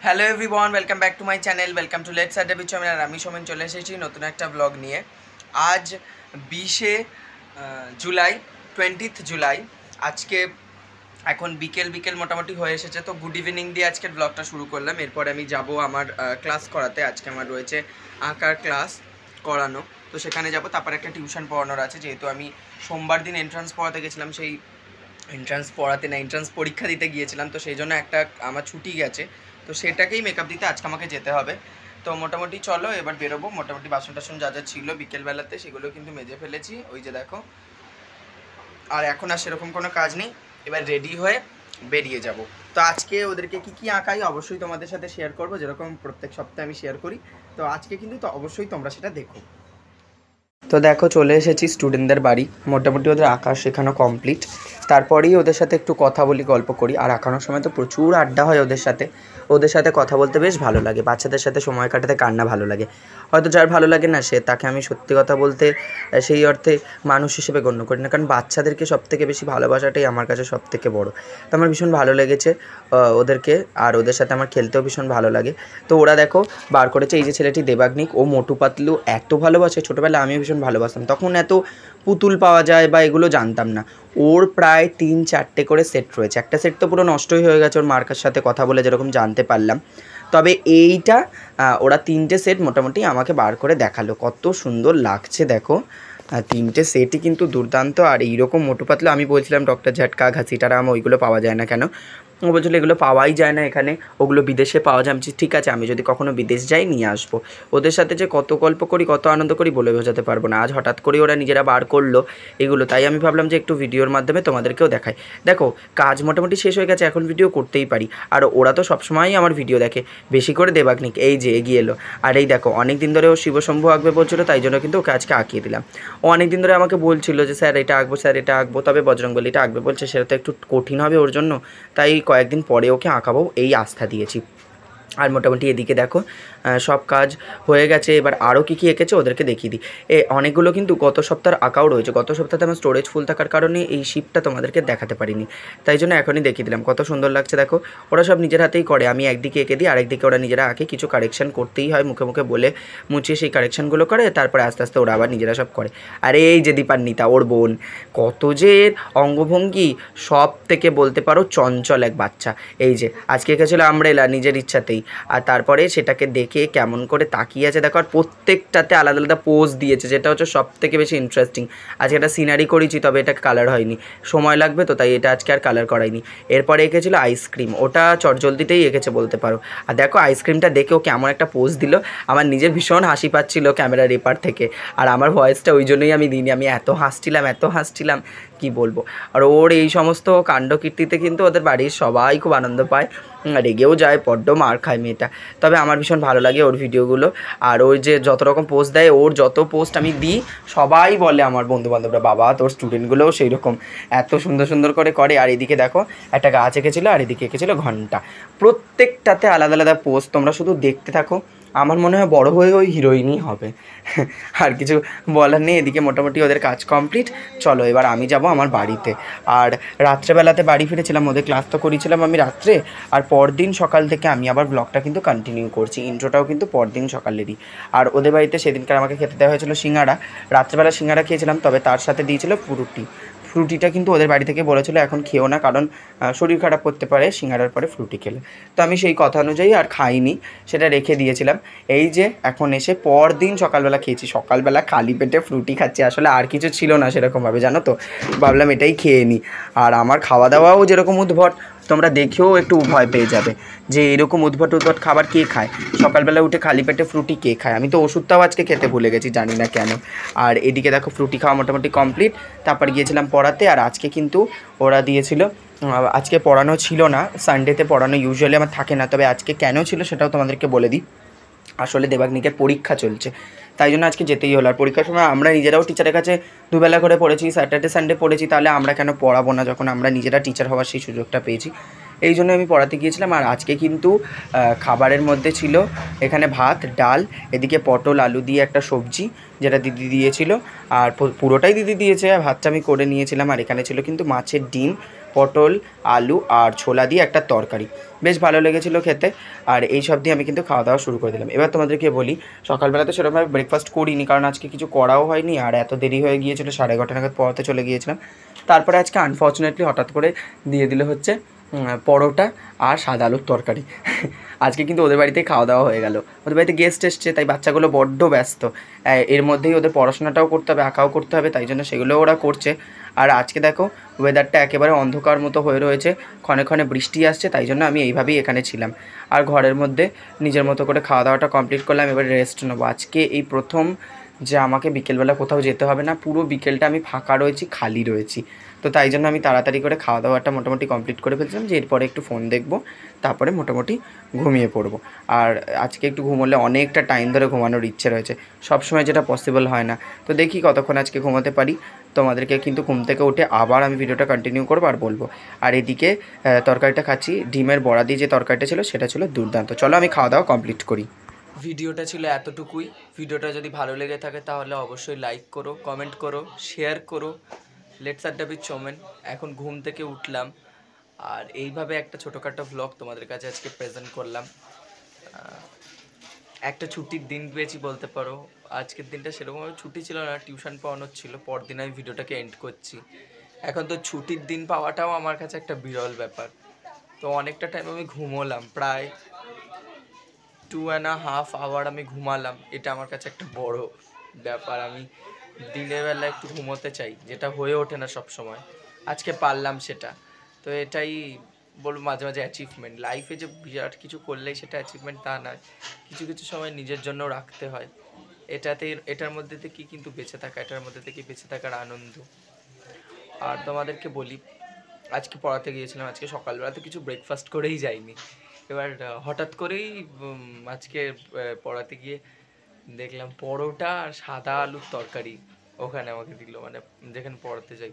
Hello everyone, welcome back to my channel. Welcome to let's আড্ডা beach. আমি সোমেন চলে এসেছি নতুন একটা ব্লগ নিয়ে। আজ 20 জুলাই, 20 জুলাই। আজকে এখন বিকেল মোটামুটি হয়ে এসেছে, তো গুড ইভিনিং দিয়ে আজকের ব্লগটা শুরু করলাম। এরপর আমি যাব আমার ক্লাস করাতে। আজকে আমার রয়েছে আঁকার ক্লাস করানো, তো সেখানে যাব। তারপর একটা টিউশন পড়ানোর আছে, যেহেতু আমি সোমবার দিন এন্ট্রান্স পড়াতে গেছিলাম, সেই এন্ট্রান্স পরীক্ষা দিতে গিয়েছিলাম, তো সেই জন্য একটা আমার ছুটি গেছে, তো সেটাকেই মেকআপ দিতে আজকে আমাকে যেতে হবে। তো মোটামুটি চলো এবার বেরোবো। মোটামুটি বাসন টাসন যা যা ছিল বিকেলবেলাতে সেগুলো কিন্তু মেজে ফেলেছি, ওই যে দেখো। আর এখন আর সেরকম কোনো কাজ নেই, এবার রেডি হয়ে বেরিয়ে যাব। তো আজকে ওদেরকে কী আঁকাই অবশ্যই তোমাদের সাথে শেয়ার করবো, যেরকম প্রত্যেক সপ্তাহে আমি শেয়ার করি। তো আজকে কিন্তু তো অবশ্যই তোমরা সেটা দেখো। তো দেখো চলে এসেছি স্টুডেন্টদের বাড়ি। মোটামুটি ওদের আঁকা শেখানো কমপ্লিট, তারপরেই ওদের সাথে একটু কথা বলি, গল্প করি। আর আঁকানোর সময় তো প্রচুর আড্ডা হয় ওদের সাথে কথা বলতে বেশ ভালো লাগে। বাচ্চাদের সাথে সময় কাটাতে কার না ভালো লাগে। হয়তো যার ভালো লাগে না সে, তাকে আমি সত্যি কথা বলতে সেই অর্থে মানুষ হিসেবে গণ্য করি না, কারণ বাচ্চাদেরকে সবথেকে বেশি ভালোবাসাটাই আমার কাছে সবথেকে বড়। তো আমার ভীষণ ভালো লেগেছে ওদেরকে, আর ওদের সাথে আমার খেলতেও ভীষণ ভালো লাগে। তো ওরা দেখো বার করেছে, এই যে ছেলেটি দেবাগ্নিক, ও মোটু পাতলু এত ভালোবাসে। ছোটোবেলায় আমিও ভীষণ ভালোবাসতাম, তখন এত পুতুল পাওয়া যায় বা এগুলো জানতাম না। ওর প্রায় 3-4টে করে সেট রয়েছে। একটা সেট তো পুরো নষ্টই হয়ে গেছে ওর মার্কার সাথে কথা বলে, যেরকম জানতে পারলাম। তবে এইটা ওরা 3টে সেট মোটামুটি আমাকে বার করে দেখালো, কত সুন্দর লাগছে দেখো। 3টে সেটই কিন্তু দুর্দান্ত। আর এইরকম মোটু পাতলু আমি বলছিলাম ডক্টর ঝাটকা, ঘাসিটারাম, ওইগুলো পাওয়া যায় না কেন? ও বলছিল এগুলো পাওয়াই যায় না এখানে, ওগুলো বিদেশে পাওয়া যায়। আমি ঠিক আছে, আমি যদি কখনো বিদেশ যাই নিয়ে আসবো। ওদের সাথে যে কত গল্প করি, কত আনন্দ করি বলে বোঝাতে পারবো না। আজ হঠাৎ করে ওরা নিজেরা বার করলো এগুলো, তাই আমি ভাবলাম যে একটু ভিডিওর মাধ্যমে তোমাদেরকেও দেখাই। দেখো কাজ মোটামুটি শেষ হয়ে গেছে, এখন ভিডিও করতেই পারি। আর ওরা তো সবসময়ই আমার ভিডিও দেখে, বেশি করে দেবাগ্নিক। এই যে এগিয়ে এলো। আর এই দেখো অনেক দিন ধরে ও শিবশম্ভু আঁকবে বলছিল, তাই জন্য কিন্তু ওকে আজকে আঁকিয়ে দিলাম। ও অনেক দিন ধরে আমাকে বলছিল যে স্যার এটা আঁকবো, স্যার এটা আঁকবো, তবে বজরংবলীটা আঁকবে বলছে। সেটা তো একটু কঠিন হবে ওর জন্য, তাই কয়েকদিন পরে ওকে আঁকাবো এই আস্থা দিয়েছি। আর মোটামুটি এদিকে দেখো সব কাজ হয়ে গেছে। এবার আরও কী এঁকেছে ওদেরকে দেখিয়ে দিই। অনেকগুলো কিন্তু গত সপ্তাহের আঁকাও রয়েছে। গত সপ্তাহে আমার স্টোরেজ ফুল থাকার কারণে এই শিপটা তোমাদেরকে দেখাতে পারিনি, তাই জন্য এখনই দেখিয়ে দিলাম। কত সুন্দর লাগছে দেখো। ওরা সব নিজের হাতেই করে, আমি একদিকে এঁকে দিই, আরেকদিকে ওরা নিজেরা আঁকে। কিছু কারেকশান করতেই হয়, মুখে মুখে বলে মুছিয়ে সেই কারেকশানগুলো করে, তারপরে আস্তে আস্তে ওরা আবার নিজেরা সব করে। আর এই যে দীপান্বিতা, ওর বোন, কত যে অঙ্গভঙ্গি, সব থেকে বলতে পারো চঞ্চল এক বাচ্চা। এই যে আজকে এঁকেছিল আমব্রেলা নিজের ইচ্ছাতেই, আর তারপরে সেটাকে দেখে কেমন করে তাকিয়ে আছে দেখো। আর প্রত্যেকটাতে আলাদা আলাদা পোজ দিয়েছে, যেটা হচ্ছে সব থেকে বেশি ইন্টারেস্টিং। আজকে একটা সিনারি করেছি, তবে এটা কালার হয়নি, সময় লাগবে, তো তাই এটা আজকে আর কালার করাইনি। এরপরে এঁকেছিল আইসক্রিম, ওটা চটজলদিতেই এঁকেছে বলতে পারো। আর দেখো আইসক্রিমটা দেখেও কেমন একটা পোজ দিল। আমার নিজের ভীষণ হাসি পাচ্ছিল ক্যামেরার এপার থেকে, আর আমার ভয়েসটা ওই জন্যই আমি দিইনি। আমি এত হাসছিলাম কি বলবো। আর ওর এই সমস্ত কাণ্ডকীর্তিতে কিন্তু ওদের বাড়ির সবাই খুব আনন্দ পায়, রেগেও যায়, বড্ড মার খায় মেয়েটা। তবে আমার ভীষণ ভালো লাগে ওর ভিডিওগুলো। আর ওর যে যত রকম পোস্ট দেয়, ওর যত পোস্ট আমি দিই, সবাই বলে আমার বন্ধুবান্ধবরা, বাবা তোর স্টুডেন্টগুলোও সেই রকম এত সুন্দর সুন্দর করে। আর এদিকে দেখো একটা গাছ এঁকেছিলো, আর এদিকে এঁকেছিলো ঘন্টা। প্রত্যেকটাতে আলাদা আলাদা পোস্ট, তোমরা শুধু দেখতে থাকো। আমার মনে হয় বড় হয়ে ওই হিরোইনই হবে। আর কিছু বলার নেই। এদিকে মোটামুটি ওদের কাজ কমপ্লিট। চলো এবার আমি যাব আমার বাড়িতে। আর রাত্রেবেলাতে বাড়ি ফিরেছিলাম, ওদের ক্লাস তো করেছিলাম আমি রাত্রে। আর পরদিন সকাল থেকে আমি আবার ব্লগটা কিন্তু কন্টিনিউ করছি। ইন্ট্রোটাও কিন্তু পরদিন সকালেরই। আর ওদের বাড়িতে সেদিনকার আমাকে খেতে দেওয়া হয়েছিল সিঙ্গাড়া। রাত্রেবেলা সিঙ্গাড়া খেয়েছিলাম, তবে তার সাথে দিয়েছিল ফ্রুটিটা কিন্তু ওদের বাড়ি থেকে বলেছিল এখন খেও না, কারণ শরীর খারাপ করতে পারে সিঙ্গাড়ার পরে ফ্রুটি খেলে। তো আমি সেই কথা অনুযায়ী আর খাইনি, সেটা রেখে দিয়েছিলাম। এই যে এখন এসে পরদিন সকালবেলা খেয়েছি। সকালবেলা খালি পেটে ফ্রুটি খাচ্ছি, আসলে আর কিছু ছিল না সেরকমভাবে, জানো তো, ভাবলাম এটাই খেয়ে নিই। আর আমার খাওয়া দাওয়াও যেরকম উদ্ভট, তোমরা দেখেও একটু ভয় পেয়ে যাবে যে এরকম উদ্ভট খাবার কে খায়। সকালবেলা উঠে খালি পেটে ফ্রুটি কে খায়? আমি তো ওষুধটাও আজকে খেতে ভুলে গেছি, জানি না কেন। আর এদিকে দেখো ফ্রুটি খাওয়া মোটামুটি কমপ্লিট। তারপর গিয়েছিলাম পড়াতে। আর আজকে কিন্তু ওরা দিয়েছিল, আজকে পড়ানো ছিল না, সানডেতে পড়ানো ইউজুয়ালি আমার থাকে না, তবে আজকে কেন ছিল সেটাও তোমাদেরকে বলে দিই। আসলে দেবাগ্নিকের পরীক্ষা চলছে, তাই জন্য আজকে যেতেই হলো। আর পরীক্ষার সময় আমরা নিজেরাও টিচারের কাছে দুবেলা করে পড়েছি, স্যাটারডে সানডে পড়েছি, তাহলে আমরা কেন পড়াবো না যখন আমরা নিজেরা টিচার হওয়ার সেই সুযোগটা পেয়েছি। এই জন্য আমি পড়াতে গিয়েছিলাম। আর আজকে কিন্তু খাবারের মধ্যে ছিল এখানে ভাত, ডাল, এদিকে পটল আলু দিয়ে একটা সবজি, যেটা দিদি দিয়েছিল। আর পুরোটাই দিদি দিয়েছে, আর ভাতটা আমি করে নিয়েছিলাম। আর এখানে ছিল কিন্তু মাছের ডিম, পটল, আলু আর ছোলা দিয়ে একটা তরকারি, বেশ ভালো লেগেছিলো খেতে। আর এই সব দিয়ে আমি কিন্তু খাওয়া দাওয়া শুরু করে দিলাম। এবার তোমাদেরকে বলি, সকালবেলা তো সেরকমভাবে ব্রেকফাস্ট করিনি, কারণ আজকে কিছু করাও হয়নি আর এত দেরি হয়ে গিয়েছিলো, 11:30 নাগাদ পড়াতে চলে গিয়েছিলাম। তারপরে আজকে আনফর্চুনেটলি হঠাৎ করে দিয়ে দিল হচ্ছে পরোটা আর সাদা আলুর তরকারি। আজকে কিন্তু ওদের বাড়িতেই খাওয়া দাওয়া হয়ে গেল। ওদের বাড়িতে গেস্ট এসছে, তাই বাচ্চাগুলো বড্ড ব্যস্ত। এর মধ্যেই ওদের পড়াশোনাটাও করতে হবে, আঁকাও করতে হবে, তাই জন্য সেগুলোও ওরা করছে। আর আজকে দেখো ওয়েদারটা একেবারে অন্ধকার মতো হয়ে রয়েছে, ক্ষণে ক্ষণে বৃষ্টি আসছে, তাই জন্য আমি এইভাবেই এখানে ছিলাম। আর ঘরের মধ্যে নিজের মতো করে খাওয়া দাওয়াটা কমপ্লিট করলাম, এবার রেস্ট নেবো। আজকে এই প্রথম যে আমাকে বিকেলবেলা কোথাও যেতে হবে না, পুরো বিকেলটা আমি ফাঁকা রয়েছি, খালি রয়েছি। তো তাই জন্য আমি তাড়াতাড়ি করে খাওয়া দাওয়াটা মোটামুটি কমপ্লিট করে ফেলছিলাম, যে এরপরে একটু ফোন দেখবো, তারপরে মোটামুটি ঘুমিয়ে পড়বো। আর আজকে একটু ঘুমোলে, অনেকটা টাইম ধরে ঘুমানোর ইচ্ছে রয়েছে, সবসময় যেটা পসিবল হয় না। তো দেখি কতক্ষণ আজকে ঘুমাতে পারি। তোমাদেরকে কিন্তু ঘুম থেকে উঠে আবার আমি ভিডিওটা কন্টিনিউ করবো আর বলবো। আর এদিকে তরকারিটা খাচ্ছি, ডিমের বড়া দিয়ে যে তরকারিটা ছিল সেটা ছিল দুর্দান্ত। চলো আমি খাওয়া দাওয়া কমপ্লিট করি। ভিডিওটা ছিল এতটুকুই। ভিডিওটা যদি ভালো লেগে থাকে তাহলে অবশ্যই লাইক করো, কমেন্ট করো, শেয়ার করো। লেটস আড্ডা উইথ সৌমেন। এখন ঘুম থেকে উঠলাম আর এইভাবে একটা ছোটোখাটো ভ্লগ তোমাদের কাছে আজকে প্রেজেন্ট করলাম। একটা ছুটির দিন পেয়েছি বলতে পারো। আজকের দিনটা সেরকমভাবে ছুটি ছিল না, টিউশন পড়ানোর ছিল। পরদিন আমি ভিডিওটাকে এন্ড করছি। এখন তো ছুটির দিন পাওয়াটাও আমার কাছে একটা বিরল ব্যাপার। তো অনেকটা টাইম আমি ঘুমোলাম, প্রায় 2.5 আওয়ার আমি ঘুমালাম। এটা আমার কাছে একটা বড় ব্যাপার। আমি দিনের বেলা একটু ঘুমোতে চাই, যেটা হয়ে ওঠে না সব সময়। আজকে পারলাম সেটা। তো এটাই বলবো মাঝে মাঝে অ্যাচিভমেন্ট। লাইফে যে বিরাট কিছু করলেই সেটা অ্যাচিভমেন্ট তা নয়, কিছু কিছু সময় নিজের জন্য রাখতে হয়। এটার মধ্যে থেকে কিন্তু বেঁচে থাকা, এটার মধ্যে থেকে বেঁচে থাকার আনন্দ। আর তোমাদেরকে বলি, আজকে পড়াতে গিয়েছিলাম, আজকে সকালবেলাতে কিছু ব্রেকফাস্ট করেই যাইনি। এবার হঠাৎ করেই আজকে পড়াতে গিয়ে দেখলাম পরোটা আর সাদা আলুর তরকারি ওখানে আমাকে দিল, মানে যেখানে পড়াতে যাই।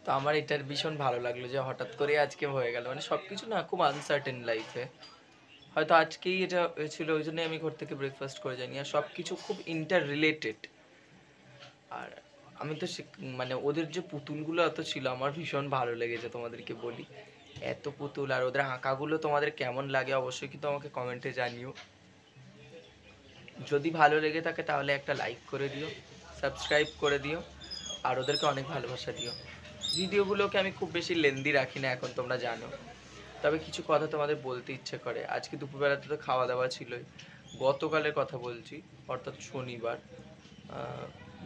তো আমার এটার ভীষণ ভালো লাগলো যে হঠাৎ করে আজকে হয়ে গেল। মানে সব কিছু না খুব আনসার্টেন লাইফে, হয়তো আজকেই এটা হয়েছিল, ওই জন্যই আমি ঘর থেকে ব্রেকফাস্ট করে যাইনি। আর সব কিছু খুব ইন্টার রিলেটেড। আর আমি তো মানে ওদের যে পুতুলগুলো এত ছিল, আমার ভীষণ ভালো লেগেছে তোমাদেরকে বলি। এত পুতুল, আর ওদের আঁকাগুলো তোমাদের কেমন লাগে অবশ্যই কিন্তু আমাকে কমেন্টে জানিও। যদি ভালো লেগে থাকে তাহলে একটা লাইক করে দিও, সাবস্ক্রাইব করে দিও, আর ওদেরকে অনেক ভালোবাসা দিও। ভিডিওগুলোকে আমি খুব বেশি লেন্দি রাখি না, এখন তোমরা জানো। তবে কিছু কথা তোমাদের বলতে ইচ্ছে করে। আজকে দুপুরবেলাতে তো খাওয়া দাওয়া ছিলই। গতকালের কথা বলছি, অর্থাৎ শনিবার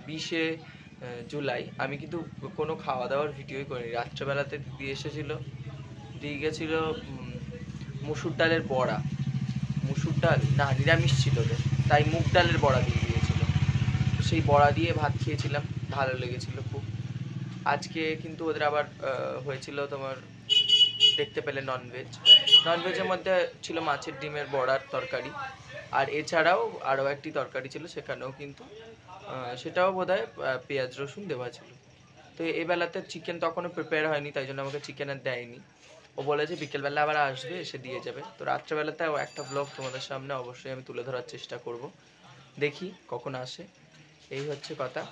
20 জুলাই আমি কিন্তু কোনো খাওয়া দাওয়ার ভিডিওই করিনি। রাত্রেবেলাতে দিদি এসেছিলো, দিয়ে গেছিলো মুসুর ডালের বড়া। মুসুর ডাল না, নিরামিষ ছিল রে, তাই মুগ ডালের বড়া দিয়ে দিয়েছিলো। সেই বড়া দিয়ে ভাত খেয়েছিলাম, ভালো লেগেছিলো খুব। আজকে কিন্তু ওদের আবার হয়েছিল তোমার, দেখতে পেলে ননভেজ। ননভেজের মধ্যে ছিল মাছের ডিমের বড়ার তরকারি, আর এছাড়াও আরও একটি তরকারি ছিল, সেখানেও কিন্তু সেটাও বোধহয় পেঁয়াজ রসুন দেওয়া ছিল। তো এই বেলাতে চিকেন তখনও প্রিপেয়ার হয়নি, তাই জন্য আমাকে চিকেন আর দেয়নি। ও বলেছে বিকেলবেলা আবার আসবে, এসে দিয়ে যাবে। তো রাত্রেবেলাতেও একটা ব্লগ তোমাদের সামনে অবশ্যই আমি তুলে ধরার চেষ্টা করব, দেখি কখন আসে। এই হচ্ছে কথা।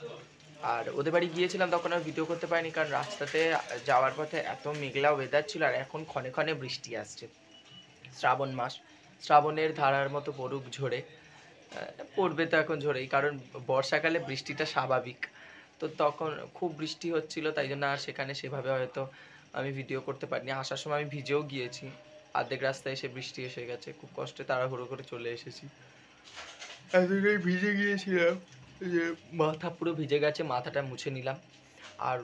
আর ওদের বাড়ি গিয়েছিলাম, তখন আর ভিডিও করতে পারিনি, কারণ রাস্তাতে যাওয়ার পথে এত মেঘলা ওয়েদার ছিল, আর এখন ক্ষণে ক্ষণে বৃষ্টি আসছে। শ্রাবণ মাস, শ্রাবণের ধারার মতো পড়ুক ঝরে, পড়বে তো এখন ঝরেই, কারণ বর্ষাকালে বৃষ্টিটা স্বাভাবিক। তো তখন খুব বৃষ্টি হচ্ছিল, তাই জন্য আর সেখানে সেভাবে হয়তো আমি ভিডিও করতে পারিনি। আসার সময় আমি ভিজেও গিয়েছি, অর্ধেক রাস্তায় এসে বৃষ্টি এসে গেছে, খুব কষ্টে তাড়াহুড়ো করে চলে এসেছি। এতটাই ভিজে গিয়েছিলাম যে মাথা পুরো ভিজে গেছে, মাথাটা মুছে নিলাম। আর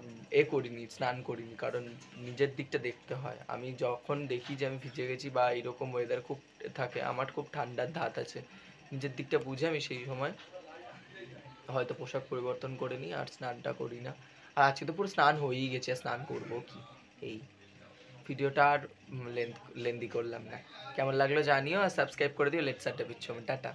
করিনি, স্নান করিনি, কারণ নিজের দিকটা দেখতে হয়। আমি যখন দেখি যে আমি ভিজে গেছি বা এরকম ওয়েদার খুব থাকে, আমার খুব ঠান্ডার ধাত আছে, নিজের দিকটা বুঝে আমি সেই সময় হয়তো পোশাক পরিবর্তন করে নিই আর স্নানটা করি না। আর আজকে তো পুরো স্নান হয়েই গেছে, স্নান করবো কি। এই ভিডিওটা আর লেন্দি করলাম না। কেমন লাগলো জানিও, আর সাবস্ক্রাইব করে দিও লেটস আড্ডা উইথ সৌমেন। টাটা।